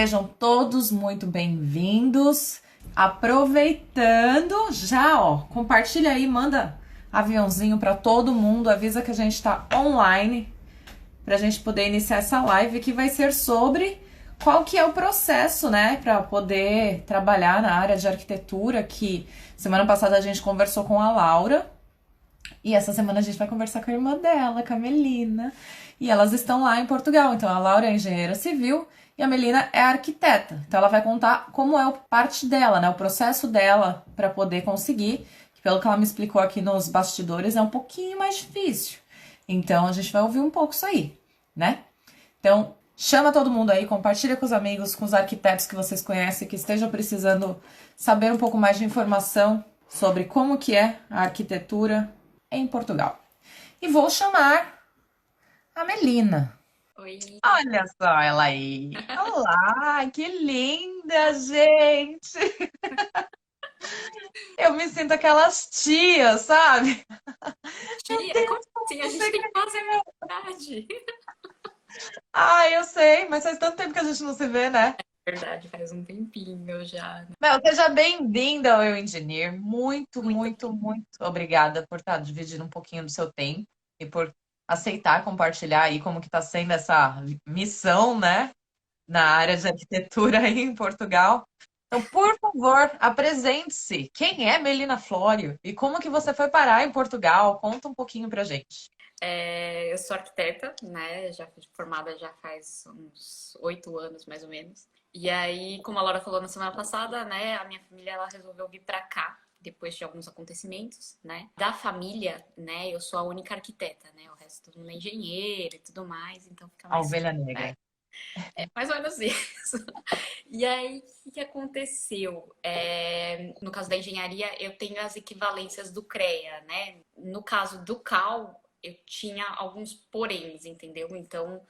Sejam todos muito bem-vindos. Aproveitando, já ó, compartilha aí, manda aviãozinho para todo mundo, avisa que a gente está online para a gente poder iniciar essa live que vai ser sobre qual que é o processo, né, para poder trabalhar na área de arquitetura, que semana passada a gente conversou com a Laura e essa semana a gente vai conversar com a irmã dela, com a Melina, e elas estão lá em Portugal. Então a Laura é engenheira civil e a Melina é arquiteta. Então ela vai contar como é a parte dela, né, o processo dela para poder conseguir, que pelo que ela me explicou aqui nos bastidores é um pouquinho mais difícil. Então a gente vai ouvir um pouco isso aí, né? Então chama todo mundo aí, compartilha com os amigos, com os arquitetos que vocês conhecem, que estejam precisando saber um pouco mais de informação sobre como que é a arquitetura em Portugal. E vou chamar a Melina. Oi. Olha só ela aí. Olá, que linda, gente. Eu me sinto aquelas tias, sabe? Meu Tia, como Deus, como assim? A gente você... tem quase a mesma idade. Ah, eu sei, mas faz tanto tempo que a gente não se vê, né? Verdade, faz um tempinho já, né? Mel, seja bem-vinda ao Eu Engineer. Muito, Muito muito, muito obrigada por estar dividindo um pouquinho do seu tempo e por aceitar compartilhar aí como que está sendo essa missão, né, na área de arquitetura aí em Portugal. Então, por favor, apresente-se. Quem é Melina Flório e como que você foi parar em Portugal? Conta um pouquinho pra gente. Eu sou arquiteta, né? Já fui formada já faz uns 8 anos, mais ou menos. E aí, como a Laura falou na semana passada, né? A minha família, ela resolveu vir pra cá, depois de alguns acontecimentos, né? Da família, né? Eu sou a única arquiteta, né? O resto todo mundo é engenheiro e tudo mais, então fica A mais... ovelha negra. É, mais ou menos isso. E aí, o que aconteceu? No caso da engenharia, eu tenho as equivalências do CREA, né? No caso do CAL, eu tinha alguns poréns, entendeu? Então,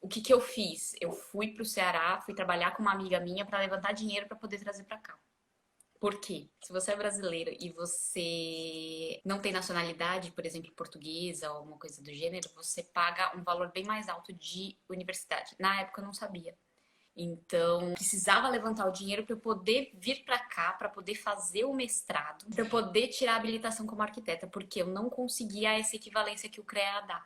o que que eu fiz? Eu fui para o Ceará, fui trabalhar com uma amiga minha para levantar dinheiro para poder trazer para cá. Por quê? Se você é brasileiro e você não tem nacionalidade, por exemplo, portuguesa ou alguma coisa do gênero, você paga um valor bem mais alto de universidade. Na época eu não sabia. Então, precisava levantar o dinheiro para eu poder vir para cá, para poder fazer o mestrado, para eu poder tirar a habilitação como arquiteta, porque eu não conseguia essa equivalência que o CREA dá.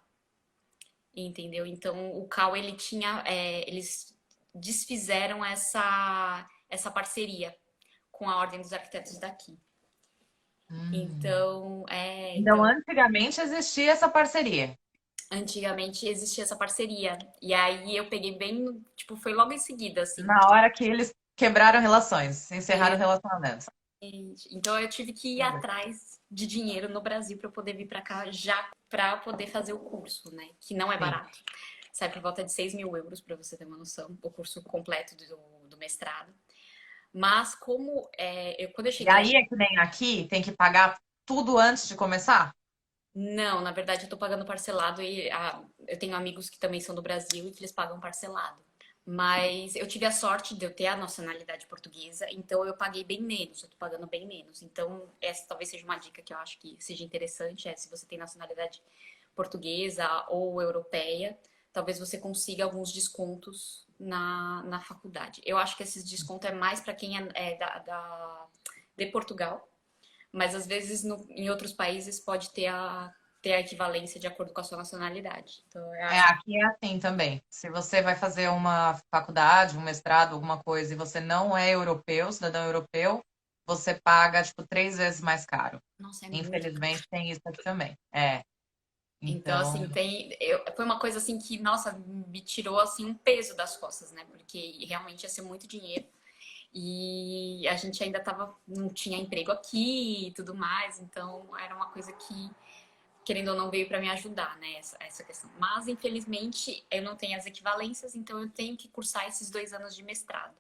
Entendeu? Então, o CAL, ele tinha, eles desfizeram essa parceria com a Ordem dos Arquitetos daqui. Hum. Então, Então, antigamente existia essa parceria. antigamente existia essa parceria. E aí eu peguei bem, tipo, foi logo em seguida, assim. Na hora que eles quebraram relações, encerraram relacionamentos. Então eu tive que ir atrás de dinheiro no Brasil para eu poder vir para cá já para poder fazer o curso, né? Que não é Sim. barato. Sai por volta de 6.000 euros para você ter uma noção, o curso completo do mestrado. Mas como quando eu E cheguei aí aqui, é que nem aqui, tem que pagar tudo antes de começar? não, na verdade eu tô pagando parcelado e eu tenho amigos que também são do Brasil e que eles pagam parcelado. Mas eu tive a sorte de eu ter a nacionalidade portuguesa, então eu paguei bem menos, eu tô pagando bem menos. Então, essa talvez seja uma dica que eu acho que seja interessante, se você tem nacionalidade portuguesa ou europeia, talvez você consiga alguns descontos na faculdade. Eu acho que esses descontos é mais para quem de Portugal, mas às vezes em outros países pode ter a equivalência de acordo com a sua nacionalidade. Então, eu É, acho que aqui é assim também. Se você vai fazer uma faculdade, um mestrado, alguma coisa, e você não é europeu, cidadão europeu, você paga, tipo, 3 vezes mais caro. nossa, é muito caro. Infelizmente, tem isso aqui também. É, Então, então... assim, foi uma coisa assim que, nossa, me tirou assim um peso das costas, né? Porque realmente ia ser muito dinheiro. E a gente ainda não tinha emprego aqui e tudo mais, então era uma coisa que, querendo ou não, veio para me ajudar, né? Essa questão. Mas, infelizmente, eu não tenho as equivalências, então eu tenho que cursar esses 2 anos de mestrado,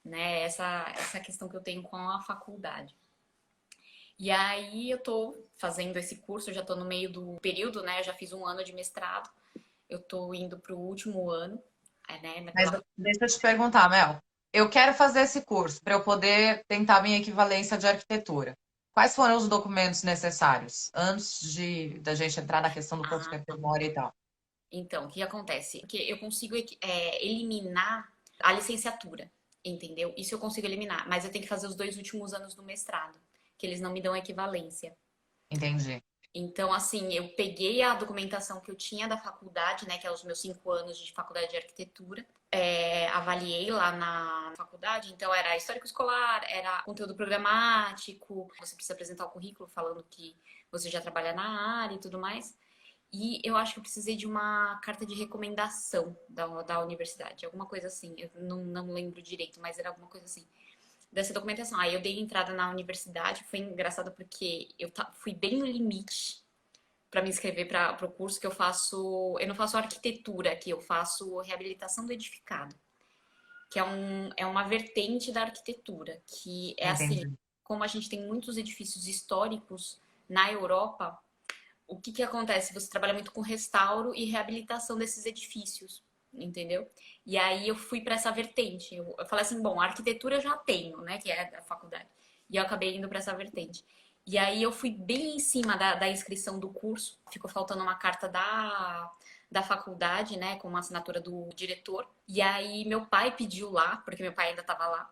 né? Essa questão que eu tenho com a faculdade. E aí eu tô fazendo esse curso, eu já tô no meio do período, né? Eu já fiz um ano de mestrado, eu tô indo pro último ano, né? Mas Naquela... deixa eu te perguntar, Mel. Eu quero fazer esse curso para eu poder tentar minha equivalência de arquitetura. Quais foram os documentos necessários antes da gente entrar na questão do quanto Ah, tempo demora e tal? então, o que acontece? Porque eu consigo eliminar a licenciatura, entendeu? Isso eu consigo eliminar, mas eu tenho que fazer os 2 últimos anos do mestrado, que eles não me dão equivalência. Entendi. Então, assim, eu peguei a documentação que eu tinha da faculdade, né, que é os meus 5 anos de faculdade de arquitetura, avaliei lá na faculdade, então era histórico escolar, era conteúdo programático, você precisa apresentar o currículo falando que você já trabalha na área e tudo mais. E eu acho que eu precisei de uma carta de recomendação da universidade, alguma coisa assim. Eu não lembro direito, mas era alguma coisa assim. Dessa documentação. Aí eu dei entrada na universidade, foi engraçado porque eu fui bem no limite para me inscrever para o curso que eu faço. Eu não faço arquitetura aqui, eu faço reabilitação do edificado, que é uma vertente da arquitetura, que é assim, Entendi. como a gente tem muitos edifícios históricos na Europa, o que que acontece? Você trabalha muito com restauro e reabilitação desses edifícios, entendeu? E aí eu fui para essa vertente. Eu falei assim, bom, a arquitetura eu já tenho, né, que é da faculdade. E eu acabei indo para essa vertente. E aí eu fui bem em cima da inscrição do curso. Ficou faltando uma carta da faculdade, né, com uma assinatura do diretor. E aí meu pai pediu lá, porque meu pai ainda estava lá.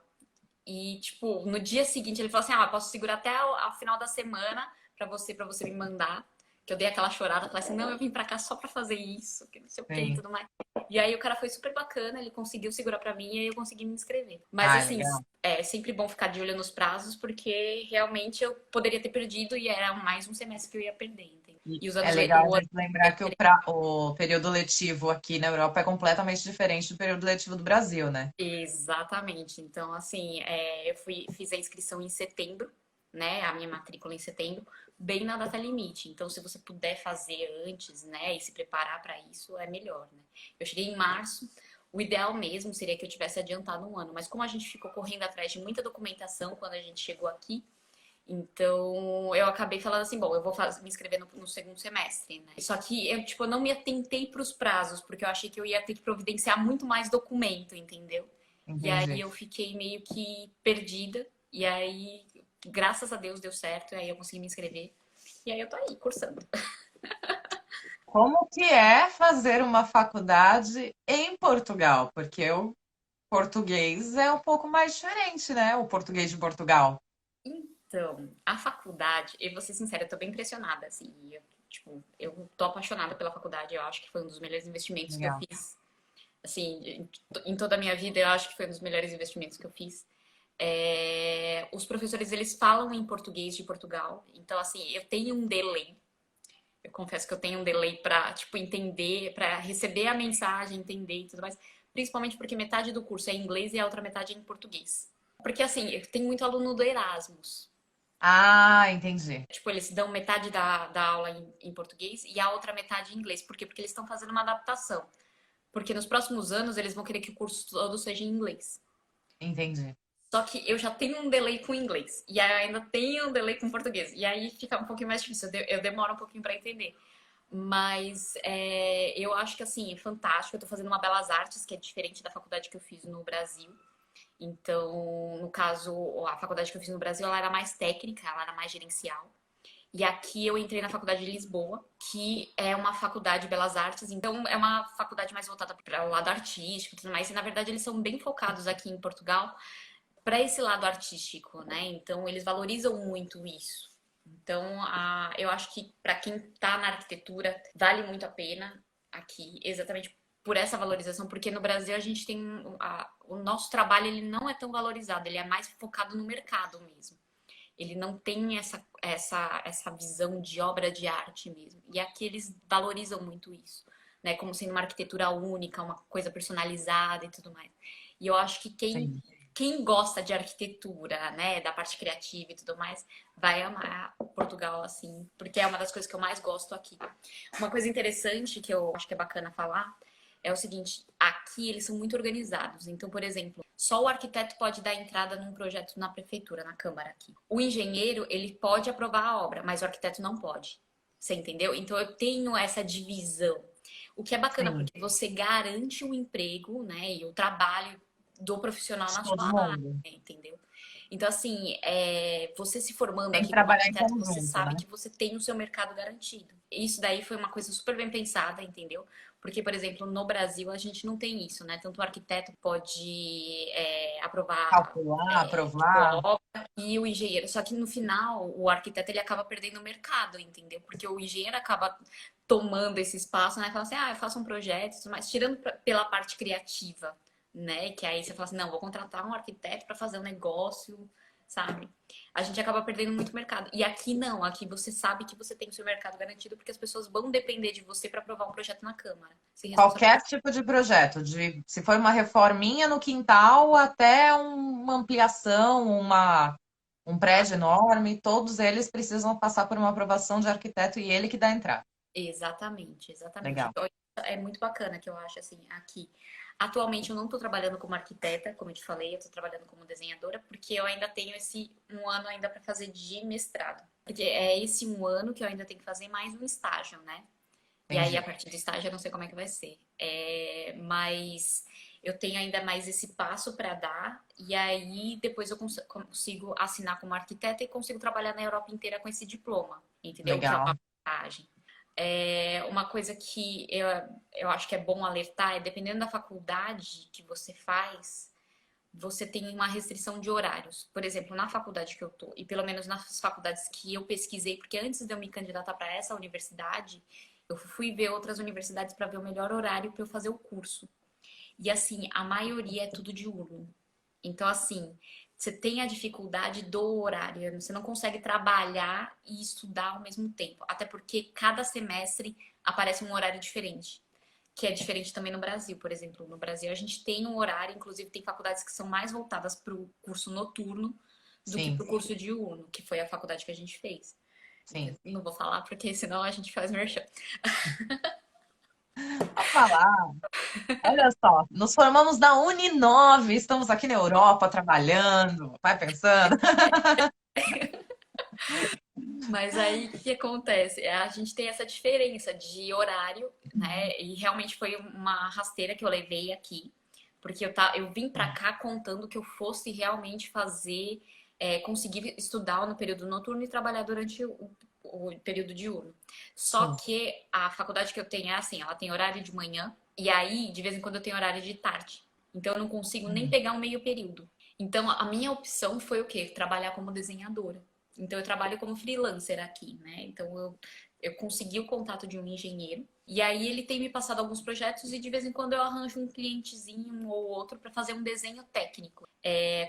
E, tipo, no dia seguinte ele falou assim, eu posso segurar até o final da semana para você me mandar. Que eu dei aquela chorada, falei assim, não, eu vim pra cá só pra fazer isso, que não sei o que e Sim. tudo mais. E aí o cara foi super bacana, ele conseguiu segurar pra mim e aí eu consegui me inscrever. Mas Ah, assim, legal. é sempre bom ficar de olho nos prazos, porque realmente eu poderia ter perdido e era mais um semestre que eu ia perder, entendeu? E E os é anos, legal a o ano gente lembrar é que diferente. o período letivo aqui na Europa é completamente diferente do período letivo do Brasil, né? Exatamente. Então, assim, eu fiz a inscrição em setembro, né? A minha matrícula em setembro, bem na data limite. Então, se você puder fazer antes, né, e se preparar para isso, é melhor, né? Eu cheguei em março. O ideal mesmo seria que eu tivesse adiantado um ano, mas como a gente ficou correndo atrás de muita documentação quando a gente chegou aqui, então eu acabei falando assim, bom, eu vou me inscrever no segundo semestre, né? Só que eu, tipo, não me atentei para os prazos, porque eu achei que eu ia ter que providenciar muito mais documento, entendeu? E aí Entendi. eu fiquei meio que perdida. E aí, graças a Deus, deu certo. E aí eu consegui me inscrever. E aí eu tô aí, cursando. Como que é fazer uma faculdade em Portugal? Porque o português é um pouco mais diferente, né? O português de Portugal. Então, a faculdade, eu vou ser sincera, eu tô bem impressionada, assim. Eu tô apaixonada pela faculdade. Eu acho que foi um dos melhores investimentos que eu Legal. fiz. Assim, em toda a minha vida, eu acho que foi um dos melhores investimentos que eu fiz. Os professores, eles falam em português de Portugal. Então, assim, eu tenho um delay. Eu confesso que eu tenho um delay pra, tipo, entender, pra receber a mensagem, entender e tudo mais. Principalmente porque metade do curso é em inglês e a outra metade é em português. Porque, assim, eu tenho muito aluno do Erasmus. Ah, entendi. Tipo, eles dão metade da aula em português e a outra metade em inglês. Por quê? Porque eles estão fazendo uma adaptação. Porque nos próximos anos eles vão querer que o curso todo seja em inglês. Entendi. Só que eu já tenho um delay com inglês. E aí ainda tenho um delay com português. E aí fica um pouquinho mais difícil. Eu demoro um pouquinho para entender. Mas eu acho que, assim, é fantástico. Eu tô fazendo uma Belas Artes, que é diferente da faculdade que eu fiz no Brasil. Então, no caso, a faculdade que eu fiz no Brasil, ela era mais técnica, ela era mais gerencial. E aqui eu entrei na Faculdade de Lisboa, que é uma faculdade de belas artes, então é uma faculdade mais voltada para o lado artístico e tudo mais. E na verdade eles são bem focados aqui em Portugal para esse lado artístico, né? Então eles valorizam muito isso. Então eu acho que para quem está na arquitetura vale muito a pena aqui, exatamente por essa valorização, porque no Brasil a gente tem o nosso trabalho ele não é tão valorizado, ele é mais focado no mercado mesmo. Ele não tem essa visão de obra de arte mesmo. E aqui eles valorizam muito isso, né? Como sendo uma arquitetura única, uma coisa personalizada e tudo mais. E eu acho que Sim. quem gosta de arquitetura, né, da parte criativa e tudo mais, vai amar Portugal, assim, porque é uma das coisas que eu mais gosto aqui. Uma coisa interessante que eu acho que é bacana falar é o seguinte, aqui eles são muito organizados. Então, por exemplo, só o arquiteto pode dar entrada num projeto na prefeitura, na Câmara aqui. O engenheiro, ele pode aprovar a obra, mas o arquiteto não pode. Você entendeu? Então, eu tenho essa divisão. O que é bacana, Sim. porque você garante o emprego, né, e o trabalho do profissional De na todo sua área, mundo. entendeu? Então, assim, você se formando Tem que aqui como trabalhar em arquiteto, você conjunto, sabe né? que você tem o seu mercado garantido. Isso daí foi uma coisa super bem pensada, entendeu? Porque, por exemplo, no Brasil a gente não tem isso, né? Tanto o arquiteto pode aprovar Calcular, tipo, aprovar. obra e o engenheiro. Só que no final, o arquiteto ele acaba perdendo o mercado, entendeu? Porque o engenheiro acaba tomando esse espaço, né? Fala assim, eu faço um projeto, mas tirando pela parte criativa, né? Que aí você fala assim, não, vou contratar um arquiteto para fazer um negócio, sabe? A gente acaba perdendo muito mercado. E aqui não, aqui você sabe que você tem o seu mercado garantido porque as pessoas vão depender de você para aprovar um projeto na Câmara. Se Qualquer responsabilizar. tipo de projeto, se for uma reforminha no quintal até uma ampliação, um prédio enorme, todos eles precisam passar por uma aprovação de arquiteto e ele que dá a entrada. Exatamente, exatamente. Legal. Então, é muito bacana que eu acho assim aqui. Atualmente eu não estou trabalhando como arquiteta, como eu te falei, eu estou trabalhando como desenhadora, porque eu ainda tenho esse um ano ainda para fazer de mestrado. Porque é esse um ano que eu ainda tenho que fazer mais um estágio, né? E aí, a Entendi. partir do estágio, eu não sei como é que vai ser. Mas eu tenho ainda mais esse passo para dar, e aí depois eu consigo assinar como arquiteta e consigo trabalhar na Europa inteira com esse diploma, entendeu? Que é uma Legal. vantagem. Uma coisa que eu acho que é bom alertar é, dependendo da faculdade que você faz, você tem uma restrição de horários. Por exemplo, na faculdade que eu tô, e pelo menos nas faculdades que eu pesquisei, porque antes de eu me candidatar para essa universidade, eu fui ver outras universidades para ver o melhor horário para eu fazer o curso. E assim, a maioria é tudo diurno. Então, assim, você tem a dificuldade do horário, você não consegue trabalhar e estudar ao mesmo tempo. Até porque cada semestre aparece um horário diferente, que é diferente também no Brasil, por exemplo. No Brasil a gente tem um horário, inclusive tem faculdades que são mais voltadas para o curso noturno do que Sim, para o curso diurno, que foi a faculdade que a gente fez. sim. Não vou falar porque senão a gente faz merchan. Vamos falar. Olha só, nos formamos na Uninove, estamos aqui na Europa trabalhando. Vai pensando. Mas aí o que acontece? A gente tem essa diferença de horário, né? E realmente foi uma rasteira que eu levei aqui, porque eu vim pra cá contando que eu fosse realmente fazer, conseguir estudar no período noturno e trabalhar durante o período diurno. Só Sim. que a faculdade que eu tenho é assim, ela tem horário de manhã, e aí, de vez em quando, eu tenho horário de tarde. Então eu não consigo nem pegar um meio período. Então a minha opção foi o quê? Trabalhar como desenhadora. Então, eu trabalho como freelancer aqui, né? Então, eu consegui o contato de um engenheiro. E aí, ele tem me passado alguns projetos e de vez em quando eu arranjo um clientezinho um ou outro para fazer um desenho técnico.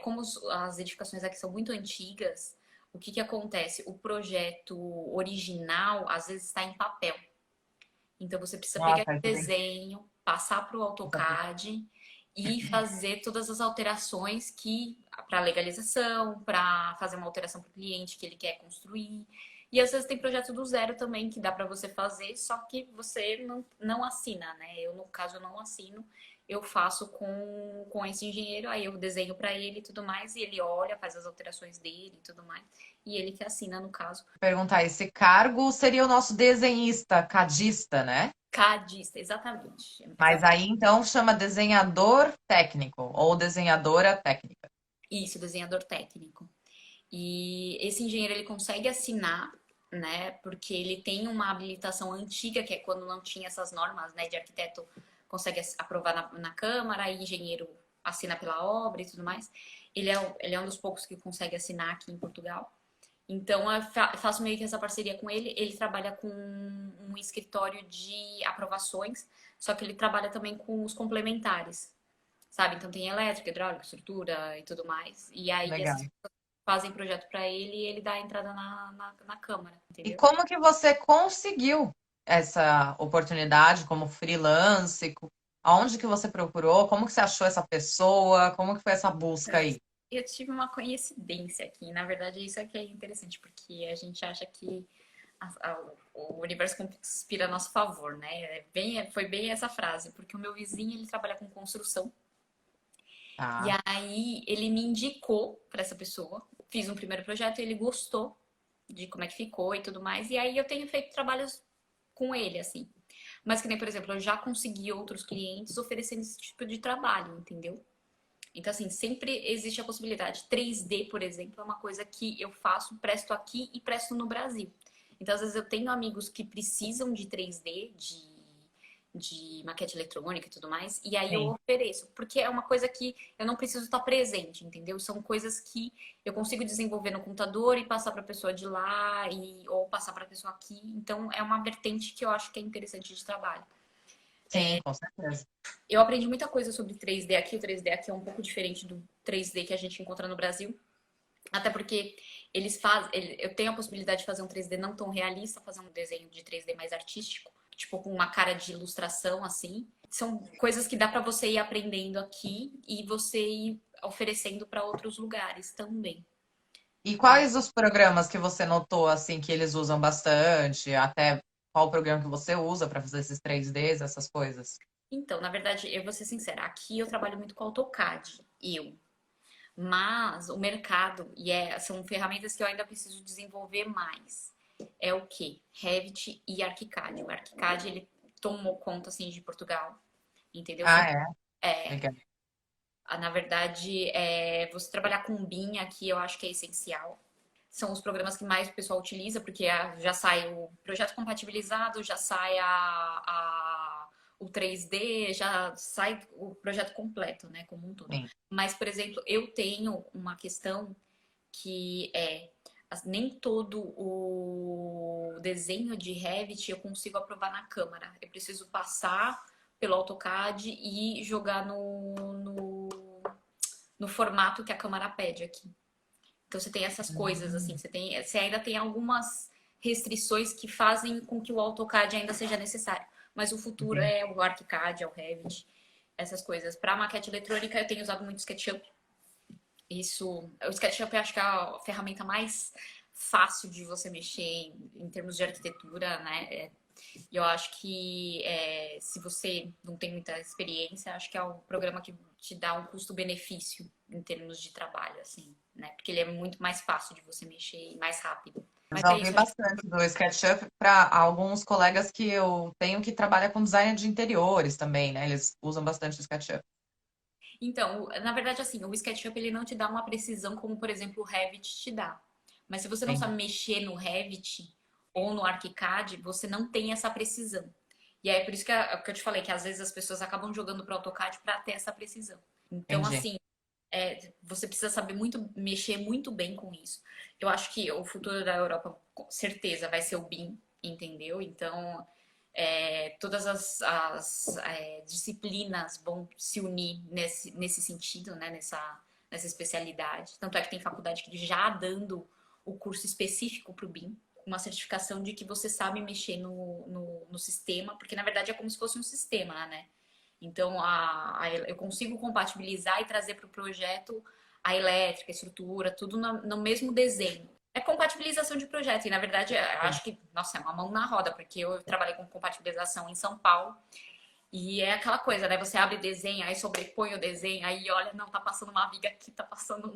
Como as edificações aqui são muito antigas, o que acontece? O projeto original, às vezes, está em papel. Então, você precisa pegar Nossa, esse aí você tem desenho, passar para o que. AutoCAD e fazer todas as alterações que para legalização, para fazer uma alteração para o cliente que ele quer construir. E às vezes tem projeto do zero também que dá para você fazer, só que você não assina, né? Eu, no caso, eu não assino, eu faço com esse engenheiro, aí eu desenho para ele e tudo mais, e ele olha, faz as alterações dele e tudo mais, e ele que assina, no caso. Perguntar, esse cargo seria o nosso desenhista, cadista, né? Cadista, exatamente. Mas aí então chama desenhador técnico ou desenhadora técnica. Isso, desenhador técnico. E esse engenheiro ele consegue assinar, né? Porque ele tem uma habilitação antiga, que é quando não tinha essas normas, né? De arquiteto consegue aprovar na Câmara, e engenheiro assina pela obra e tudo mais. Ele é um dos poucos que consegue assinar aqui em Portugal. Então, eu faço meio que essa parceria com ele. Ele trabalha com um escritório de aprovações, só que ele trabalha também com os complementares, sabe? Então, tem elétrica, hidráulica, estrutura e tudo mais. E aí, essas Legal. fazem projeto para ele e ele dá a entrada na Câmara, E entendeu? como que você conseguiu essa oportunidade como freelance? Aonde que você procurou? Como que você achou essa pessoa? Como que foi essa busca aí? Eu tive uma coincidência aqui. Na verdade, isso aqui é interessante, porque a gente acha que o universo conspira a nosso favor, né? Foi bem essa frase, porque o meu vizinho, ele trabalha com construção. E Tá. aí, ele me indicou para essa pessoa. Fiz um primeiro projeto e ele gostou de como é que ficou e tudo mais. E aí, eu tenho feito trabalhos com ele, assim. Mas que nem, por exemplo, eu já consegui outros clientes oferecendo esse tipo de trabalho, entendeu? Então, assim, sempre existe a possibilidade. 3D, por exemplo, é uma coisa que eu faço, presto aqui e presto no Brasil. Então, às vezes eu tenho amigos que precisam de 3D, de maquete eletrônica e tudo mais, e aí eu Sim. ofereço, porque é uma coisa que eu não preciso estar presente, entendeu? São coisas que eu consigo desenvolver no computador e passar para a pessoa de lá, ou passar para a pessoa aqui. Então, é uma vertente que eu acho que é interessante de trabalho. Sim, com certeza. Eu aprendi muita coisa sobre 3D aqui. O 3D aqui é um pouco diferente do 3D que a gente encontra no Brasil. Até porque eles fazem. Eu tenho a possibilidade de fazer um 3D não tão realista, fazer um desenho de 3D mais artístico, tipo com uma cara de ilustração assim. São coisas que dá para você ir aprendendo aqui e você ir oferecendo para outros lugares também. E quais os programas que você notou assim que eles usam bastante? Até qual programa que você usa para fazer esses 3Ds, essas coisas? Então, na verdade, eu vou ser sincera, aqui eu trabalho muito com AutoCAD, mas o mercado, são ferramentas que eu ainda preciso desenvolver mais. É o que? Revit e ArchiCAD. O ArchiCAD, ele tomou conta, assim, de Portugal, entendeu? Ah, é? É, Legal. na verdade, você trabalhar com BIM aqui eu acho que é essencial. São os programas que mais o pessoal utiliza, porque já sai o projeto compatibilizado, já sai o 3D, já sai o projeto completo, né, como um todo. Sim. Mas, por exemplo, eu tenho uma questão que nem todo o desenho de Revit eu consigo aprovar na Câmara. Eu preciso passar pelo AutoCAD e jogar no formato que a Câmara pede aqui. Então você tem essas coisas, assim, você ainda tem algumas restrições que fazem com que o AutoCAD ainda seja necessário. Mas o futuro Entendi. é o ArchiCAD, é o Revit, essas coisas. Para maquete eletrônica eu tenho usado muito SketchUp. O SketchUp eu acho que é a ferramenta mais fácil de você mexer em termos de arquitetura, né? E eu acho que se você não tem muita experiência, acho que é o programa que te dá um custo-benefício em termos de trabalho, assim, né? Porque ele é muito mais fácil de você mexer e mais rápido. Eu Mas já é ouvi isso, acho que bastante do SketchUp para alguns colegas que eu tenho que trabalham com design de interiores também, né? Eles usam bastante o SketchUp. então, na verdade, assim, o SketchUp ele não te dá uma precisão como, por exemplo, o Revit te dá. Mas se você não Entendi. sabe mexer no Revit ou no ArchiCAD, você não tem essa precisão. E aí, por isso que eu te falei, que às vezes as pessoas acabam jogando para o AutoCAD para ter essa precisão. Então, Entendi. assim, você precisa saber muito, mexer muito bem com isso. Eu acho que o futuro da Europa, com certeza, vai ser o BIM, entendeu? Então, todas as disciplinas vão se unir nesse sentido, né? Nessa especialidade. Tanto é que tem faculdade que já dando o curso específico para o BIM, uma certificação de que você sabe mexer no sistema, porque na verdade é como se fosse um sistema, né? Então, eu consigo compatibilizar e trazer para o projeto a elétrica, a estrutura, tudo no mesmo desenho. É compatibilização de projeto. E, na verdade, eu acho que, nossa, é uma mão na roda, porque eu trabalhei com compatibilização em São Paulo. E é aquela coisa, né? Você abre desenho, aí sobrepõe o desenho, aí olha, não, tá passando uma viga aqui, tá passando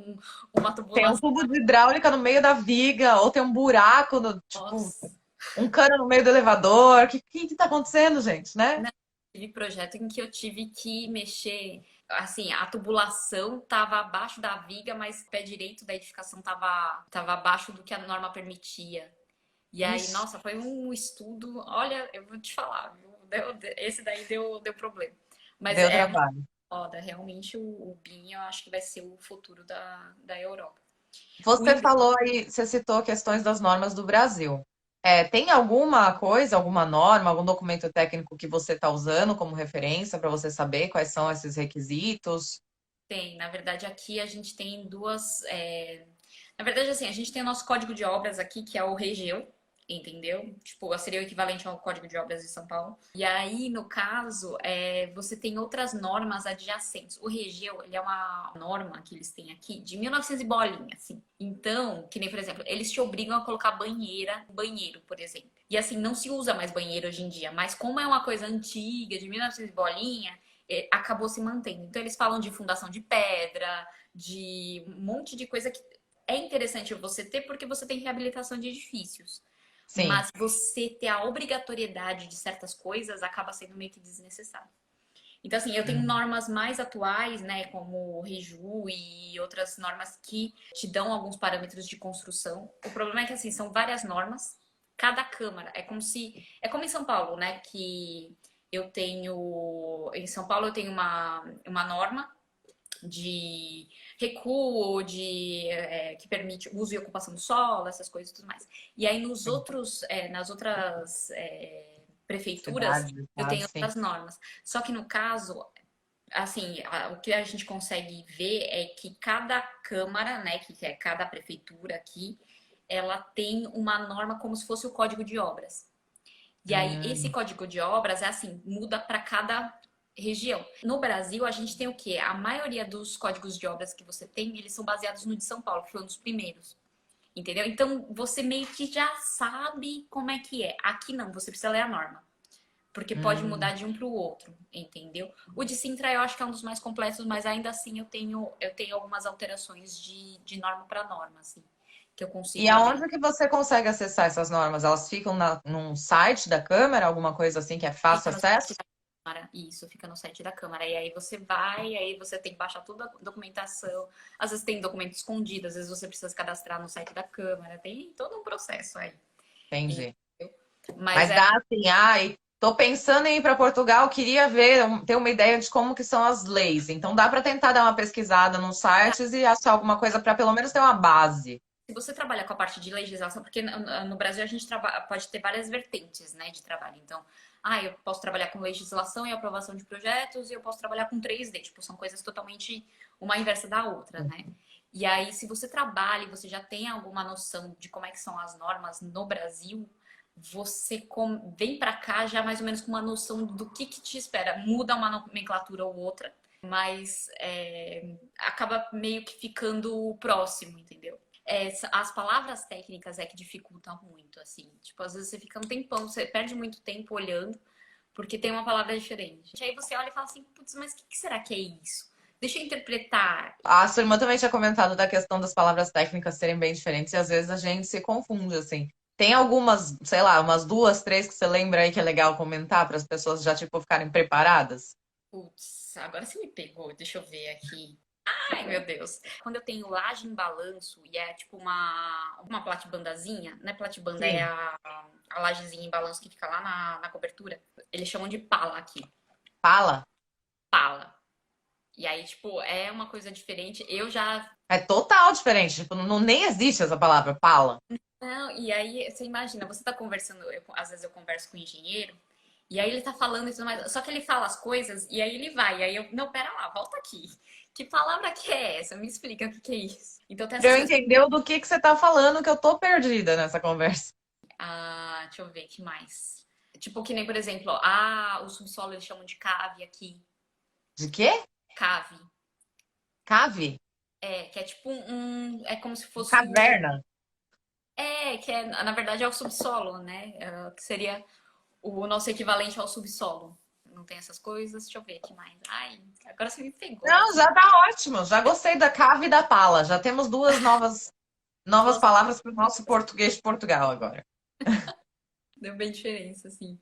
uma Tem um tubulação. tubo de hidráulica no meio da viga, ou tem um buraco no, tipo, Nossa. um cano no meio do elevador. O que tá acontecendo, gente, né? Não, tive projeto em que eu tive que mexer, assim, a tubulação estava abaixo da viga, mas o pé direito da edificação estava abaixo do que a norma permitia. E aí, Ixi, nossa, foi um estudo, olha, eu vou te falar, viu? Esse daí deu problema. Mas deu é muito trabalho. foda, realmente o BIM eu acho que vai ser o futuro da Europa. O Você híbrido, falou aí, você citou questões das normas do Brasil. Tem alguma coisa, alguma norma, algum documento técnico que você está usando como referência para você saber quais são esses requisitos? tem, na verdade, aqui a gente tem duas. Na verdade, assim, a gente tem o nosso código de obras aqui, que é o REGEU, entendeu? Tipo, seria o equivalente ao Código de Obras de São Paulo. E aí, no caso, você tem outras normas adjacentes. O REGEU, ele é uma norma que eles têm aqui de 1900 e bolinha, assim. Então, que nem, por exemplo, eles te obrigam a colocar banheira no banheiro, por exemplo. E assim, não se usa mais banheiro hoje em dia, mas como é uma coisa antiga, de 1900 e bolinha, acabou se mantendo. Então, eles falam de fundação de pedra, de um monte de coisa que é interessante você ter porque você tem reabilitação de edifícios. Sim, Mas você ter a obrigatoriedade de certas coisas acaba sendo meio que desnecessário. Então, assim, eu tenho normas mais atuais, né, como o Reju e outras normas que te dão alguns parâmetros de construção. O problema é que, assim, são várias normas. Cada câmara é como se... É como em São Paulo, né, que eu tenho... Em São Paulo eu tenho uma norma de recuo, que permite uso e ocupação do solo, essas coisas e tudo mais. E aí nos Sim. outros, nas outras prefeituras, Cidade, eu tá? tenho Sim. outras normas. Só que no caso, assim, o que a gente consegue ver é que cada câmara, né, que é cada prefeitura aqui, ela tem uma norma como se fosse o código de obras. E aí, esse Hum, código de obras é assim, muda para cada região. No Brasil, a gente tem o quê? A maioria dos códigos de obras que você tem, eles são baseados no de São Paulo, que foi um dos primeiros. Entendeu? Então, você meio que já sabe como é que é. Aqui não, você precisa ler a norma. Porque pode mudar hum. de um para o outro, entendeu? O de Sintra eu acho que é um dos mais completos, mas ainda assim eu tenho algumas alterações de norma para norma, assim, que eu E consigo ver. aonde que você consegue acessar essas normas? Elas ficam num site da Câmara, alguma coisa assim que é fácil Fica no site acesso? da Câmara. Isso, fica no site da Câmara. E aí você vai, aí você tem que baixar toda a documentação. Às vezes tem documento escondido, às vezes você precisa se cadastrar no site da Câmara. Tem todo um processo aí. Entendi. Mas Mas é, dá assim, ai, tô pensando em ir para Portugal, queria ver, ter uma ideia de como que são as leis. Então dá para tentar dar uma pesquisada nos sites e achar alguma coisa para pelo menos ter uma base. se você trabalha com a parte de legislação, porque no Brasil a gente pode ter várias vertentes, né, de trabalho. Então, eu posso trabalhar com legislação e aprovação de projetos e eu posso trabalhar com 3D, tipo, são coisas totalmente uma inversa da outra, né? E aí, se você trabalha e você já tem alguma noção de como é que são as normas no Brasil, você vem para cá já mais ou menos com uma noção do que te espera. Muda uma nomenclatura ou outra, mas acaba meio que ficando próximo, entendeu? As palavras técnicas é que dificultam muito, assim. Tipo, às vezes você fica um tempão, você perde muito tempo olhando, porque tem uma palavra diferente. Aí você olha e fala assim, putz, mas o que será que é isso? Deixa eu interpretar. A sua irmã também tinha comentado da questão das palavras técnicas serem bem diferentes e às vezes a gente se confunde, assim. Tem algumas, sei lá, umas duas, três que você lembra aí que é legal comentar para as pessoas já, tipo, ficarem preparadas? Putz, agora você me pegou, deixa eu ver aqui. Ai, meu Deus. Quando eu tenho laje em balanço e é tipo uma platibandazinha, não é platibanda, é Sim. a lajezinha em balanço que fica lá na cobertura. Eles chamam de pala aqui. Fala. Pala. E aí, tipo, é uma coisa diferente. Eu já. É total diferente. Tipo, não, nem existe essa palavra, pala. Não, e aí, você imagina, você tá conversando, às vezes eu converso com o engenheiro, e aí ele tá falando e tudo mais, só que ele fala as coisas e aí ele vai, e aí eu, não, pera lá, volta aqui. Que palavra que é essa? Me explica o que é isso. Então tem Pra essas eu coisas. entender do que você tá falando, que eu tô perdida nessa conversa. Deixa eu ver, que mais? Tipo, que nem, por exemplo, o subsolo eles chamam de cave aqui. De quê? Cave. Cave? Que é tipo é como se fosse Caverna? que é, na verdade é o subsolo, né? Que seria o nosso equivalente ao subsolo. Não tem essas coisas? Deixa eu ver aqui mais. Ai, agora você me pegou Não, aqui. já tá ótimo. Já gostei da cave e da pala. Já temos duas novas Duas palavras para o nosso português de Portugal agora. deu bem diferença, assim.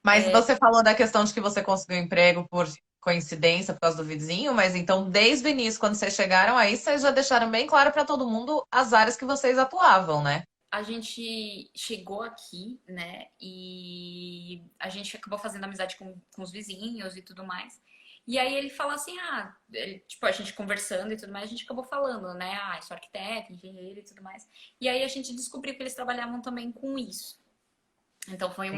Mas você falou da questão de que você conseguiu emprego por coincidência, por causa do vizinho, mas então desde o início, quando vocês chegaram aí, vocês já deixaram bem claro para todo mundo as áreas que vocês atuavam, né? A gente chegou aqui, né? E a gente acabou fazendo amizade com os vizinhos e tudo mais. E aí ele falou assim, tipo, a gente conversando e tudo mais, a gente acabou falando, né? Sou arquiteto, engenheiro e tudo mais. E aí a gente descobriu que eles trabalhavam também com isso. Então foi Sim.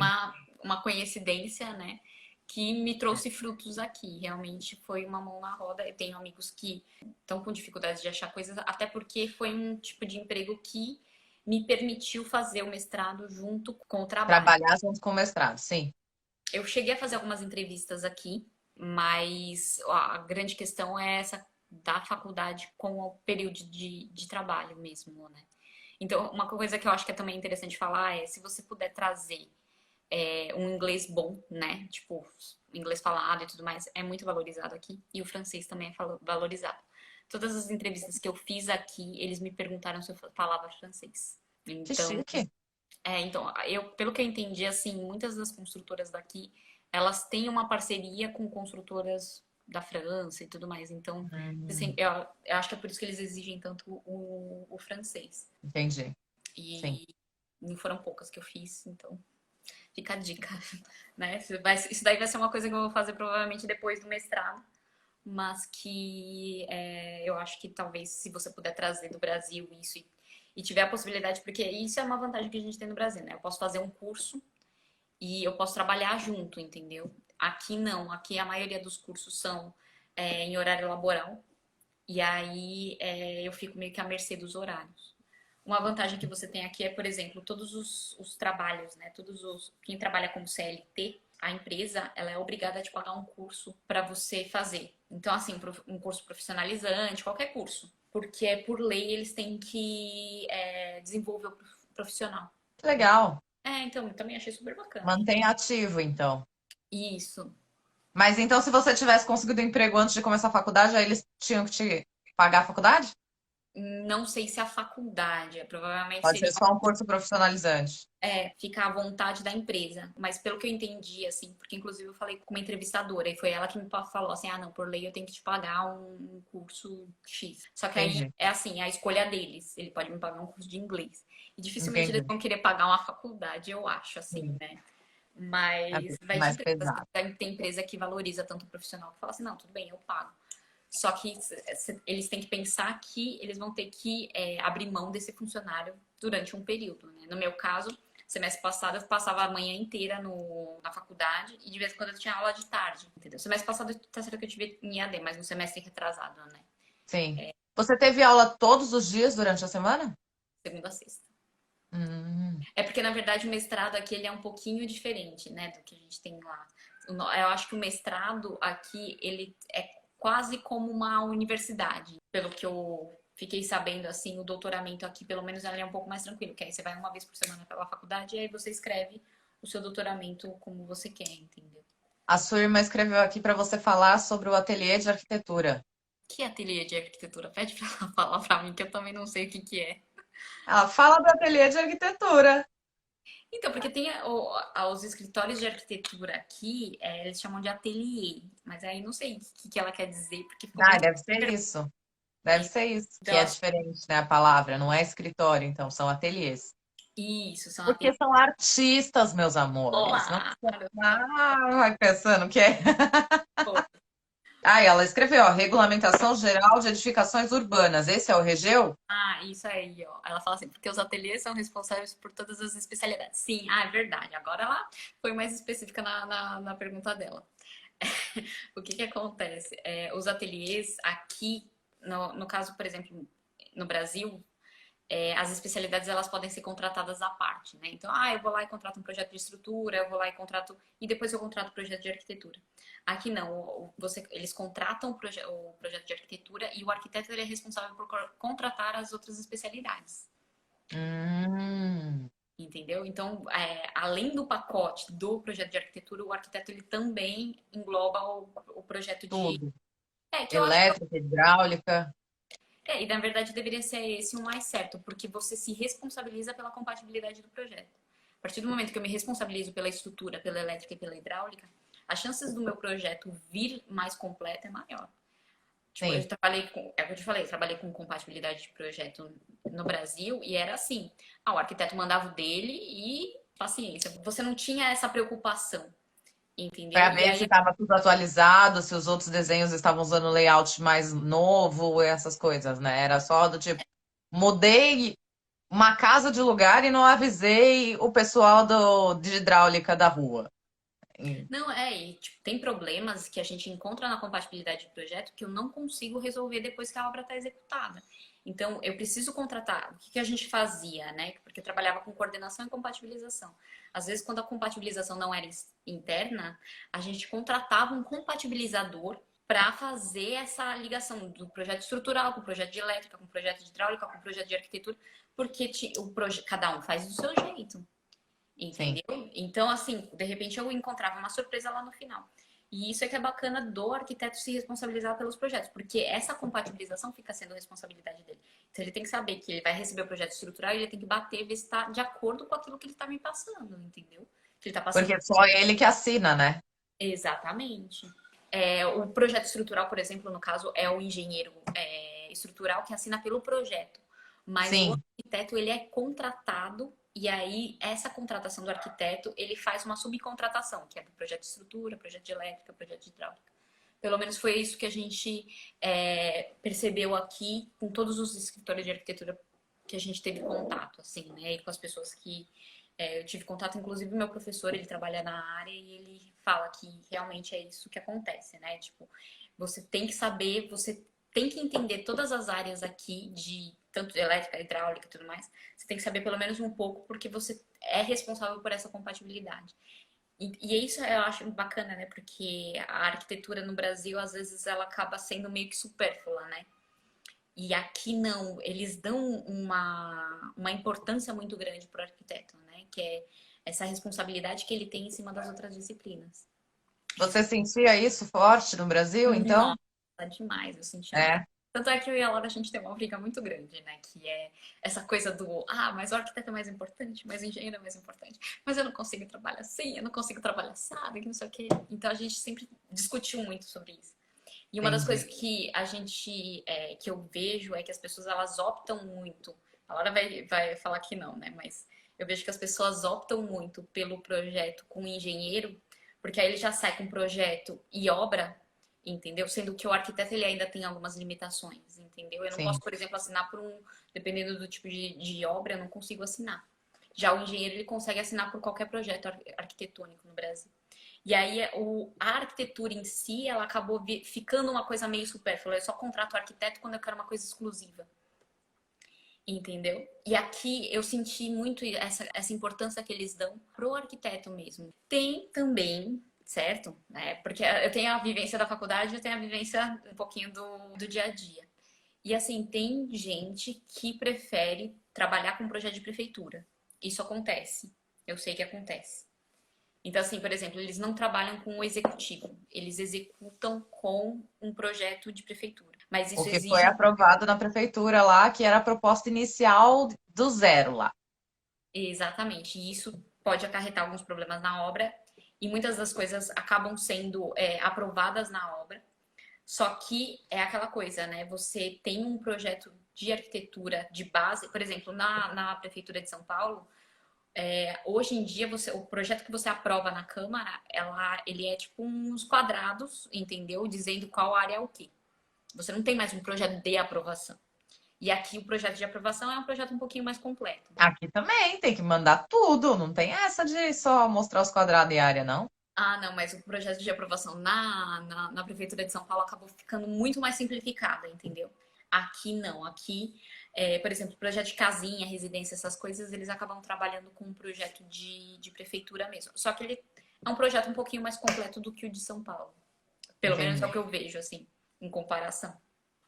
uma coincidência, né? Que me trouxe frutos aqui. Realmente foi uma mão na roda. Eu tenho amigos que estão com dificuldade de achar coisas, até porque foi um tipo de emprego que me permitiu fazer o mestrado junto com o trabalho. Trabalhar junto com o mestrado, sim. Eu cheguei a fazer algumas entrevistas aqui, mas a grande questão é essa da faculdade com o período de trabalho mesmo, né? Então, uma coisa que eu acho que é também interessante falar é se você puder trazer um inglês bom, né? Tipo, inglês falado e tudo mais, é muito valorizado aqui. E o francês também é valorizado. Todas as entrevistas que eu fiz aqui, eles me perguntaram se eu falava francês. Que Então, chique. então, pelo que eu entendi, assim, muitas das construtoras daqui elas têm uma parceria com construtoras da França e tudo mais. Então, assim, eu acho que é por isso que eles exigem tanto o francês. Entendi. Sim. E não foram poucas que eu fiz, então fica a dica, né? Isso daí vai ser uma coisa que eu vou fazer provavelmente depois do mestrado, mas que eu acho que talvez se você puder trazer do Brasil isso e tiver a possibilidade, porque isso é uma vantagem que a gente tem no Brasil, né? Eu posso fazer um curso e eu posso trabalhar junto, entendeu? Aqui não, aqui a maioria dos cursos são em horário laboral e aí eu fico meio que à mercê dos horários. Uma vantagem que você tem aqui é, por exemplo, todos os trabalhos, né? Quem trabalha como CLT, a empresa ela é obrigada a te pagar um curso para você fazer. Então, assim, um curso profissionalizante, qualquer curso, porque por lei eles têm que desenvolver o profissional. Legal. Então, eu também achei super bacana. Mantém ativo, então. Isso. Mas então, se você tivesse conseguido emprego antes de começar a faculdade, aí eles tinham que te pagar a faculdade? Não sei se a faculdade, provavelmente Pode ser seria só um curso profissionalizante. ficar à vontade da empresa. Mas pelo que eu entendi, assim, porque inclusive eu falei com uma entrevistadora e foi ela que me falou assim: ah, não, por lei eu tenho que te pagar um curso X. Só que aí Entendi, é assim, a escolha deles. Ele pode me pagar um curso de inglês. E dificilmente eles entendi. vão querer pagar uma faculdade, eu acho, assim, Sim, né? é Mas vai de mais empresa. pesado. Tem empresa que valoriza tanto o profissional que fala assim: não, tudo bem, eu pago. Só que eles têm que pensar que eles vão ter que abrir mão desse funcionário durante um período, né? No meu caso, semestre passado eu passava a manhã inteira na faculdade e de vez em quando eu tinha aula de tarde, entendeu? Semestre passado tá certo que eu tive em AD, mas no semestre retrasado, né? Sim. Você teve aula todos os dias durante a semana? Segunda a sexta. Hum, É porque, na verdade, o mestrado aqui ele é um pouquinho diferente, né, do que a gente tem lá. Eu acho que o mestrado aqui, ele é quase como uma universidade. Pelo que eu fiquei sabendo, assim, o doutoramento aqui, pelo menos, ele é um pouco mais tranquilo, que aí você vai uma vez por semana pela faculdade e aí você escreve o seu doutoramento como você quer, entendeu? a sua irmã escreveu aqui para você falar sobre o ateliê de arquitetura. Que ateliê de arquitetura? Pede pra ela falar pra mim, que eu também não sei o que que é. Ela fala do ateliê de arquitetura. Então, porque tem os escritórios de arquitetura aqui, eles chamam de ateliê, mas aí não sei o que ela quer dizer, porque ficou Ah, muito. deve ser isso. Deve ser isso, que Então, é diferente, né? A palavra, não é escritório, então, são ateliês. isso, são Porque ateliês. são artistas, meus amores. Não precisa... Claro, vai pensando que é. Ah, ela escreveu, ó, Regulamentação Geral de Edificações Urbanas. Esse é o Regeu? isso aí, ó. Ela fala assim, porque os ateliês são responsáveis por todas as especialidades. Sim, é verdade. Agora ela foi mais específica na pergunta dela. O que que acontece? Os ateliês aqui, no caso, por exemplo, no Brasil, as especialidades elas podem ser contratadas à parte, né? Então, eu vou lá e contrato um projeto de estrutura, eu vou lá e contrato e depois eu contrato o projeto de arquitetura. Aqui não, eles contratam o projeto de arquitetura e o arquiteto ele é responsável por contratar as outras especialidades. Hum, Entendeu? Então, além do pacote do projeto de arquitetura, o arquiteto ele também engloba o projeto de. tudo. Que eu acho. Elétrica, hidráulica, E na verdade deveria ser esse o mais certo, porque você se responsabiliza pela compatibilidade do projeto. A partir do momento que eu me responsabilizo pela estrutura, pela elétrica e pela hidráulica, as chances do meu projeto vir mais completo é maior. Tipo, eu sim. trabalhei com, é o que eu te falei, eu trabalhei com compatibilidade de projeto no Brasil e era assim, o arquiteto mandava o dele e paciência. Você não tinha essa preocupação, Para entendeu? E ver aí se estava tudo atualizado, se os outros desenhos estavam usando layout mais novo, essas coisas, né? Era só do tipo, mudei uma casa de lugar e não avisei o pessoal de hidráulica da rua. E- não, e tipo, tem problemas que a gente encontra na compatibilidade de projeto que eu não consigo resolver depois que a obra está executada. Então, eu preciso contratar. O que que a gente fazia, né? Porque eu trabalhava com coordenação e compatibilização. Às vezes, quando a compatibilização não era interna, a gente contratava um compatibilizador para fazer essa ligação do projeto estrutural com o projeto de elétrica, com o projeto de hidráulica, com o projeto de arquitetura, porque cada um faz do seu jeito. Sim. Entendeu? Então, assim, de repente eu encontrava uma surpresa lá no final. E isso é que é bacana do arquiteto se responsabilizar pelos projetos, porque essa compatibilização fica sendo responsabilidade dele. Então ele tem que saber que ele vai receber o projeto estrutural e ele tem que bater, ver se está de acordo com aquilo que ele está me passando, entendeu? Que ele está passando. Porque é só ele que assina, né? Exatamente. O projeto estrutural, por exemplo, no caso, é o engenheiro estrutural que assina pelo projeto. Mas o Sim. arquiteto, ele é contratado e aí essa contratação do arquiteto, ele faz uma subcontratação, que é do projeto de estrutura, projeto de elétrica, projeto de hidráulica. Pelo menos foi isso que a gente percebeu aqui com todos os escritórios de arquitetura que a gente teve contato, assim, né? E com as pessoas que eu tive contato, inclusive o meu professor, ele trabalha na área e ele fala que realmente é isso que acontece, né? Tipo, você tem que saber, você tem que entender todas as áreas aqui de tanto de elétrica, hidráulica e tudo mais. Você tem que saber pelo menos um pouco porque você é responsável por essa compatibilidade. E isso eu acho bacana, né? Porque a arquitetura no Brasil, às vezes, ela acaba sendo meio que supérflua, né? E aqui não, eles dão uma importância muito grande para o arquiteto, né? Que é essa responsabilidade que ele tem em cima das outras disciplinas. Você sentia isso forte no Brasil, então? Nossa, demais, eu sentia muito. É. Tanto é que eu e a Laura, a gente tem uma briga muito grande, né? Que é essa coisa do, mas o arquiteto é mais importante, mas o engenheiro é mais importante. Mas eu não consigo trabalhar assim, eu não consigo trabalhar assado, que não sei o quê. Então a gente sempre discutiu muito sobre isso. E uma das Entendi. coisas que a gente, que eu vejo é que as pessoas elas optam muito. A Laura vai falar que não, né? Mas eu vejo que as pessoas optam muito pelo projeto com engenheiro, porque aí ele já sai com projeto e obra, entendeu? Sendo que o arquiteto ele ainda tem algumas limitações, entendeu? Eu não posso, Sim. por exemplo, assinar por dependendo do tipo de obra, eu não consigo assinar. Já o engenheiro ele consegue assinar por qualquer projeto arquitetônico no Brasil. E aí a arquitetura em si, ela acabou ficando uma coisa meio supérflua. Eu só contrato o arquiteto quando eu quero uma coisa exclusiva. Entendeu? E aqui eu senti muito essa importância que eles dão pro arquiteto mesmo. Tem também, certo? Porque eu tenho a vivência da faculdade, eu tenho a vivência um pouquinho do dia a dia. E assim, tem gente que prefere trabalhar com projeto de prefeitura. Isso acontece. Eu sei que acontece. Então, assim, por exemplo, eles não trabalham com o executivo, eles executam com um projeto de prefeitura. Mas O isso que foi exige. aprovado na prefeitura lá, que era a proposta inicial do zero lá. Exatamente. E isso pode acarretar alguns problemas na obra, e muitas das coisas acabam sendo aprovadas na obra. Só que é aquela coisa, né? Você tem um projeto de arquitetura de base, por exemplo, na Prefeitura de São Paulo. Hoje em dia, o projeto que você aprova na Câmara, ele é tipo uns quadrados, entendeu? Dizendo qual área é o quê. Você não tem mais um projeto de aprovação. E aqui o projeto de aprovação é um projeto um pouquinho mais completo. Aqui também tem que mandar tudo, não tem essa de só mostrar os quadrados e área, não. Não, mas o projeto de aprovação na Prefeitura de São Paulo acabou ficando muito mais simplificada, entendeu? Aqui não. Aqui, por exemplo, projeto de casinha, residência, essas coisas, eles acabam trabalhando com um projeto de prefeitura mesmo. Só que ele é um projeto um pouquinho mais completo do que o de São Paulo. Pelo menos é o Entendi. que eu vejo, assim, em comparação.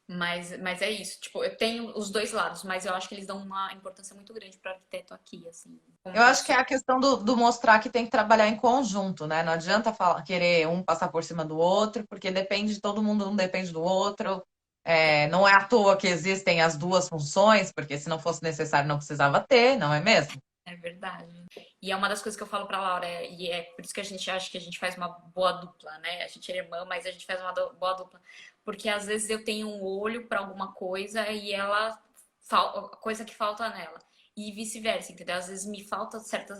Mas é isso, tipo, eu tenho os dois lados, mas eu acho que eles dão uma importância muito grande para o arquiteto aqui, assim, como Eu acho que é profissional. a questão do mostrar que tem que trabalhar em conjunto, né? Não adianta querer um passar por cima do outro, porque depende de todo mundo, um depende do outro. Não é à toa que existem as duas funções, porque se não fosse necessário não precisava ter, não é mesmo? É verdade. E é uma das coisas que eu falo pra Laura, e é por isso que a gente acha que a gente faz uma boa dupla, né? A gente é irmã, mas a gente faz uma boa dupla. Porque às vezes eu tenho um olho pra alguma coisa e ela coisa que falta nela. E vice-versa, entendeu? Às vezes me faltam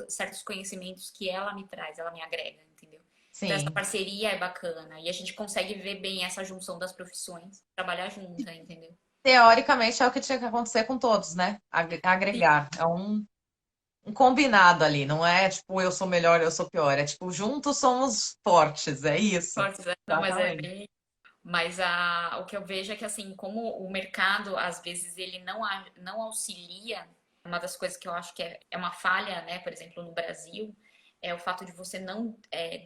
certos conhecimentos que ela me traz, ela me agrega, entendeu? Então essa Sim. parceria é bacana e a gente consegue ver bem essa junção das profissões, trabalhar junta, entendeu? Teoricamente é o que tinha que acontecer com todos, né? Agregar. É um combinado ali, não é tipo eu sou melhor, eu sou pior. É tipo, juntos somos fortes, é isso. Fortes, né? Não, mas é Exatamente. bem. Mas o que eu vejo é que, assim, como o mercado, às vezes, ele não auxilia, uma das coisas que eu acho que é uma falha, né, por exemplo, no Brasil, é o fato de você não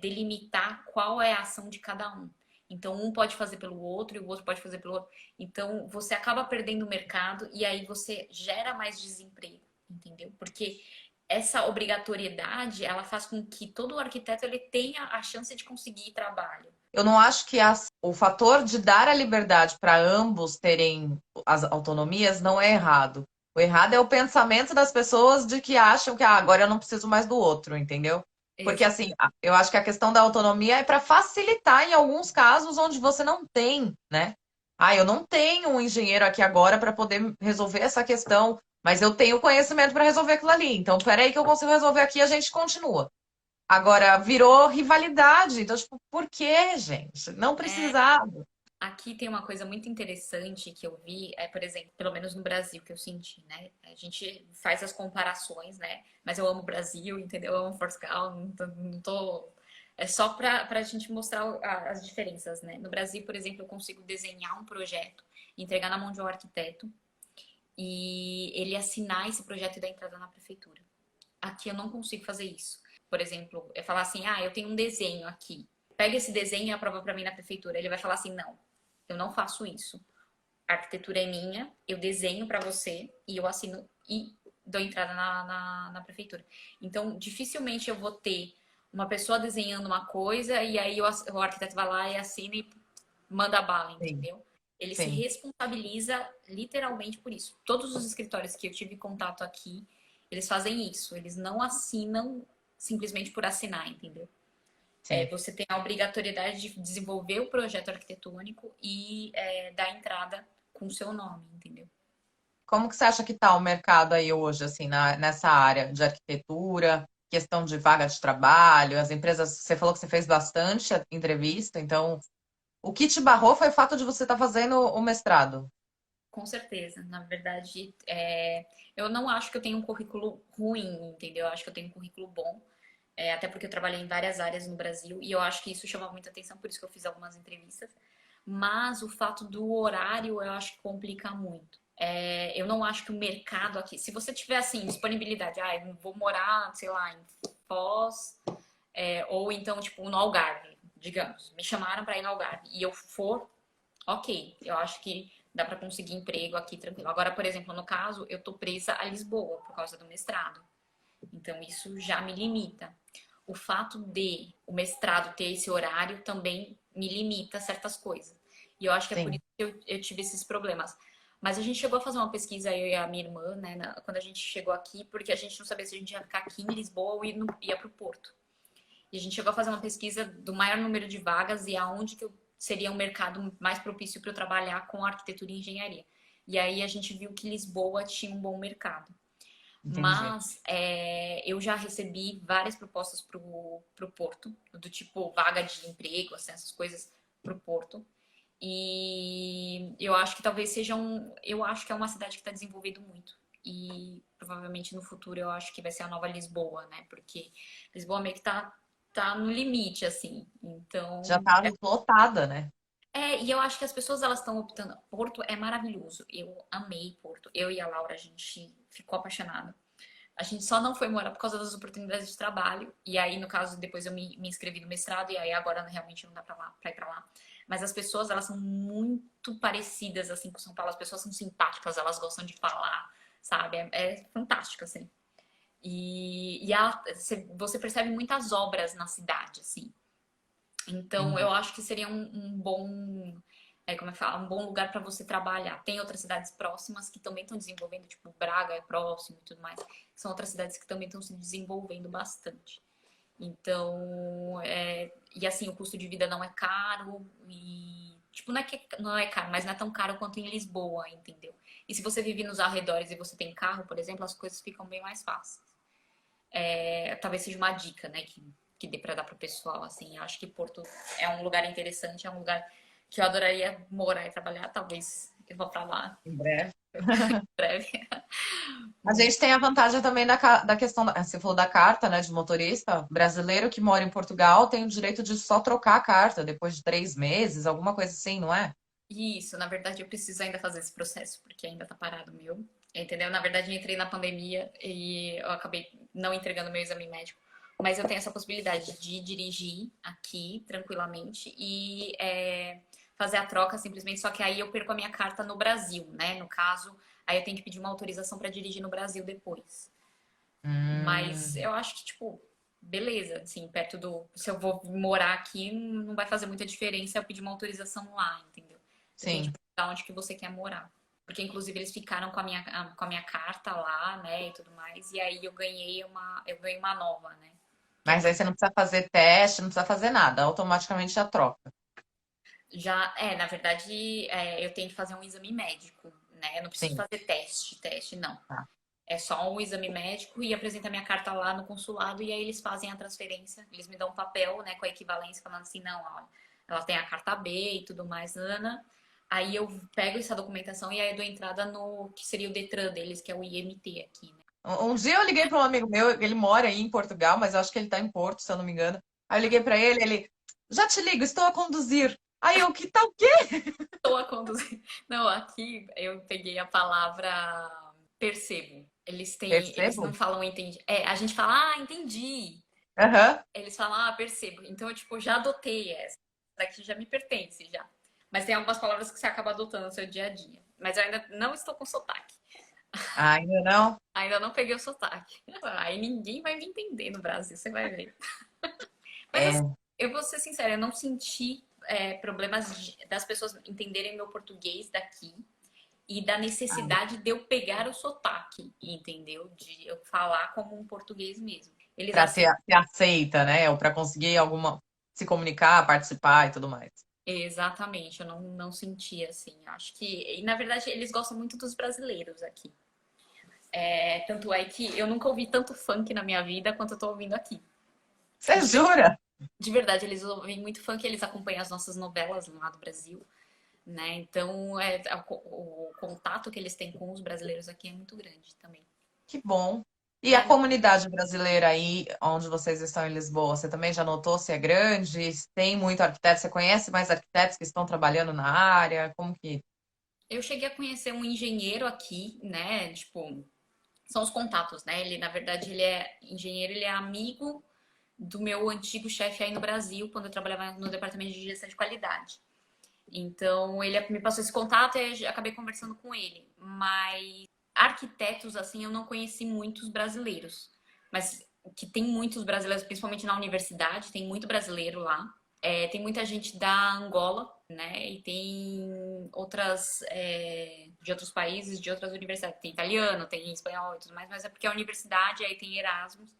delimitar qual é a ação de cada um. Então, um pode fazer pelo outro e o outro pode fazer pelo outro. Então, você acaba perdendo o mercado e aí você gera mais desemprego, entendeu? Porque essa obrigatoriedade, ela faz com que todo arquiteto ele tenha a chance de conseguir trabalho. Eu não acho que o fator de dar a liberdade para ambos terem as autonomias não é errado. O errado é o pensamento das pessoas de que acham que agora eu não preciso mais do outro, entendeu? Porque, Exato. assim, eu acho que a questão da autonomia é para facilitar em alguns casos onde você não tem, né? Ah, eu não tenho um engenheiro aqui agora para poder resolver essa questão, mas eu tenho conhecimento para resolver aquilo ali. Então, peraí que eu consigo resolver aqui e a gente continua. Agora, virou rivalidade. Então, tipo, por quê, gente? Não precisava. Aqui tem uma coisa muito interessante que eu vi, por exemplo, pelo menos no Brasil que eu senti, né? A gente faz as comparações, né? Mas eu amo o Brasil, entendeu? Eu amo Portugal, não tô. É só pra gente mostrar as diferenças, né? No Brasil, por exemplo, eu consigo desenhar um projeto, entregar na mão de um arquiteto e ele assinar esse projeto e dar entrada na prefeitura. Aqui eu não consigo fazer isso. Por exemplo, eu falar assim, eu tenho um desenho aqui. Pega esse desenho e aprova para mim na prefeitura. Ele vai falar assim, não, eu não faço isso. A arquitetura é minha, eu desenho para você e eu assino e dou entrada na prefeitura. Então, dificilmente eu vou ter uma pessoa desenhando uma coisa e aí o arquiteto vai lá e assina e manda bala, Sim, entendeu? Ele se sim. responsabiliza literalmente por isso. Todos os escritórios que eu tive contato aqui, eles fazem isso. Eles não assinam simplesmente por assinar, entendeu? Sim. Você tem a obrigatoriedade de desenvolver o projeto arquitetônico e dar entrada com o seu nome, entendeu? Como que você acha que está o mercado aí hoje, assim, nessa área de arquitetura, questão de vaga de trabalho, as empresas, você falou que você fez bastante entrevista, então, o que te barrou foi o fato de você estar fazendo o mestrado. Com certeza. Na verdade, eu não acho que eu tenho um currículo ruim, entendeu? Eu acho que eu tenho um currículo bom. Até porque eu trabalhei em várias áreas no Brasil e eu acho que isso chama muita atenção, por isso que eu fiz algumas entrevistas. Mas o fato do horário eu acho que complica muito. Eu não acho que o mercado aqui, se você tiver assim, disponibilidade, eu vou morar, sei lá, em Foz, ou então, tipo, no Algarve, digamos, me chamaram para ir no Algarve e eu for, ok, eu acho que dá para conseguir emprego aqui tranquilo. Agora, por exemplo, no caso, eu tô presa a Lisboa por causa do mestrado. Então, isso já me limita. O fato de o mestrado ter esse horário também me limita a certas coisas. E eu acho que é por Sim, isso que eu tive esses problemas. Mas a gente chegou a fazer uma pesquisa, eu e a minha irmã, né, quando a gente chegou aqui, porque a gente não sabia se a gente ia ficar aqui em Lisboa ou ia para o Porto. E a gente chegou a fazer uma pesquisa do maior número de vagas e aonde que seria um mercado mais propício para eu trabalhar com arquitetura e engenharia. E aí a gente viu que Lisboa tinha um bom mercado. entendi. Mas eu já recebi várias propostas pro Porto, do tipo vaga de emprego, assim, essas coisas pro Porto. E eu acho que talvez seja eu acho que é uma cidade que está desenvolvendo muito. E provavelmente no futuro eu acho que vai ser a nova Lisboa, né? Porque Lisboa meio que tá no limite, assim. Já Então, está lotada, né? e eu acho que as pessoas elas estão optando. Porto é maravilhoso. Eu amei Porto. Eu e a Laura, a gente ficou apaixonada. A gente só não foi morar por causa das oportunidades de trabalho. E aí, no caso, depois eu me inscrevi no mestrado. E aí, agora realmente não dá pra ir pra lá. Mas as pessoas, elas são muito parecidas, assim, com São Paulo. As pessoas são simpáticas, elas gostam de falar, sabe? É fantástico, assim. Você percebe muitas obras na cidade, assim. Então, Entendi. eu acho que seria um bom, como é que fala? Um bom lugar para você trabalhar. Tem outras cidades próximas que também estão desenvolvendo, tipo Braga é próximo e tudo mais. São outras cidades que também estão se desenvolvendo bastante. Então, e assim, o custo de vida não é caro e, tipo, não é que não é caro, mas não é tão caro quanto em Lisboa, entendeu? E se você vive nos arredores e você tem carro, por exemplo, as coisas ficam bem mais fáceis. Talvez seja uma dica, né, que dê para dar pro pessoal, assim. Eu acho que Porto é um lugar interessante, é um lugar que eu adoraria morar e trabalhar. Talvez eu vá para lá Em breve. em breve. A gente tem a vantagem também da questão, você falou da carta, né, de motorista. Brasileiro que mora em Portugal tem o direito de só trocar a carta depois de 3 meses, alguma coisa assim, não é? Isso, na verdade, eu preciso ainda fazer esse processo, porque ainda tá parado o meu. Entendeu? Na verdade, eu entrei na pandemia e eu acabei não entregando meu exame médico. Mas eu tenho essa possibilidade de dirigir aqui tranquilamente e fazer a troca simplesmente. Só que aí eu perco a minha carta no Brasil, né? No caso, aí eu tenho que pedir uma autorização para dirigir no Brasil depois. Mas Hum, eu acho que, tipo, beleza, assim, perto do. Se eu vou morar aqui, não vai fazer muita diferença eu pedir uma autorização lá, entendeu? Depende sim. de onde que você quer morar. Porque, inclusive, eles ficaram com a minha carta lá, né, e tudo mais. E aí eu ganhei uma nova, né? Mas aí você não precisa fazer teste, não precisa fazer nada, automaticamente já troca. Já, na verdade, eu tenho que fazer um exame médico, né? Eu não preciso Sim, fazer teste, não. tá. É só um exame médico e apresenta minha carta lá no consulado e aí eles fazem a transferência. Eles me dão um papel, né, com a equivalência, falando assim, não, ó, ela tem a carta B e tudo mais, Nana. Aí eu pego essa documentação e aí eu dou entrada no que seria o Detran deles, que é o IMT aqui, né? Um dia eu liguei para um amigo meu, ele mora aí em Portugal, mas eu acho que ele tá em Porto, se eu não me engano. Aí eu liguei para ele, ele, já te ligo, estou a conduzir. Aí eu, que tal o quê? Estou a conduzir. Não, aqui eu peguei a palavra percebo. Eles não Percebo? falam entendi. A gente fala, entendi. Aham. Eles falam, percebo. Então eu, tipo, já adotei essa. Daqui já me pertence, já. Mas tem algumas palavras que você acaba adotando no seu dia a dia. Mas eu ainda não estou com sotaque. Ah, ainda não? Ainda não peguei o sotaque. Aí ninguém vai me entender no Brasil, você vai ver. Mas assim, É, eu vou ser sincera, eu não senti problemas das pessoas entenderem meu português daqui e da necessidade de eu pegar o sotaque, entendeu? De eu falar como um português mesmo. Eles para ser, aceitam. ser aceita, né? Ou para conseguir alguma, se comunicar, participar e tudo mais. Exatamente, eu não senti assim. Acho que, e na verdade, eles gostam muito dos brasileiros aqui. Tanto é que eu nunca ouvi tanto funk na minha vida quanto eu tô ouvindo aqui. Você jura? De verdade, eles ouvem muito funk, eles acompanham as nossas novelas lá do Brasil, né? Então, o contato que eles têm com os brasileiros aqui é muito grande também. Que bom. E a É, comunidade brasileira aí, onde vocês estão em Lisboa, você também já notou se é grande? Se tem muito arquiteto? Você conhece mais arquitetos que estão trabalhando na área? Como que... eu cheguei a conhecer um engenheiro aqui, né? Tipo, são os contatos, né? Ele, na verdade, ele é engenheiro, ele é amigo do meu antigo chefe aí no Brasil, quando eu trabalhava no departamento de gestão de qualidade. Então, ele me passou esse contato e eu acabei conversando com ele. Mas arquitetos, assim, eu não conheci muitos brasileiros. Mas que tem muitos brasileiros, principalmente na universidade, tem muito brasileiro lá. Tem muita gente da Angola, né? E tem outras de outros países, de outras universidades. Tem italiano, tem espanhol e tudo mais, mas é porque a universidade aí tem Erasmus.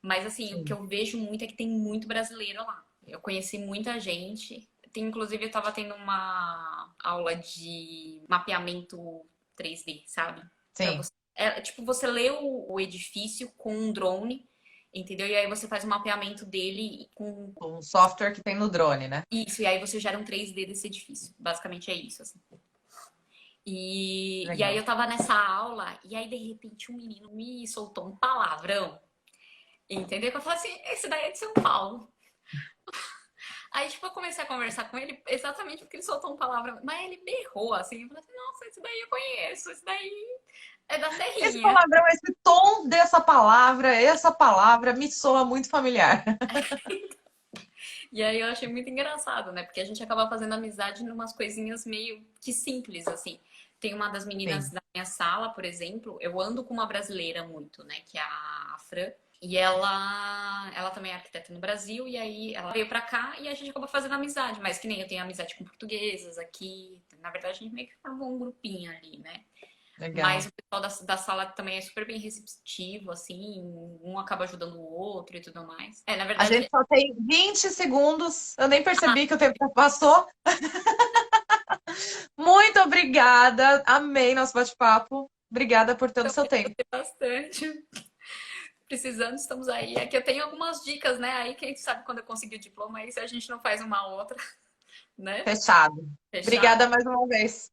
Mas assim, o que Sim. eu vejo muito é que tem muito brasileiro lá. Eu conheci muita gente. Inclusive, eu estava tendo uma aula de mapeamento 3D, sabe? Para Sim, você, tipo, você lê o edifício com um drone, entendeu? E aí você faz o mapeamento dele com um software que tem no drone, né? isso, e aí você gera um 3D desse edifício. Basicamente é isso, assim. E aí Legal. eu tava nessa aula, e aí de repente um menino me soltou um palavrão, entendeu? Que eu falei assim, esse daí é de São Paulo. Aí, tipo, eu comecei a conversar com ele exatamente porque ele soltou uma palavra, mas ele berrou assim. Eu falei assim, nossa, esse daí eu conheço, esse daí é da Esse terrinha. palavrão, esse tom dessa palavra, essa palavra me soa muito familiar. E aí eu achei muito engraçado, né? Porque a gente acaba fazendo amizade em umas coisinhas meio que simples, assim. Tem uma das meninas Sim. da minha sala, por exemplo, eu ando com uma brasileira muito, né? Que é a Fran. E ela também é arquiteta no Brasil, e aí ela veio pra cá e a gente acabou fazendo amizade. Mas que nem eu tenho amizade com portuguesas aqui. Na verdade, a gente meio que formou um grupinho ali, né? Mas Legal. o pessoal da sala também é super bem receptivo, assim, um acaba ajudando o outro e tudo mais. Na A gente verdade, só tem 20 segundos. Eu nem percebi que o tempo já passou. Muito obrigada. Amei nosso bate-papo. Obrigada por todo o seu também tempo. gostei bastante. Precisando, estamos aí. Aqui eu tenho algumas dicas, né? Aí quem sabe quando eu conseguir o diploma, aí se a gente não faz uma outra, né? Fechado. Fechado. Obrigada mais uma vez.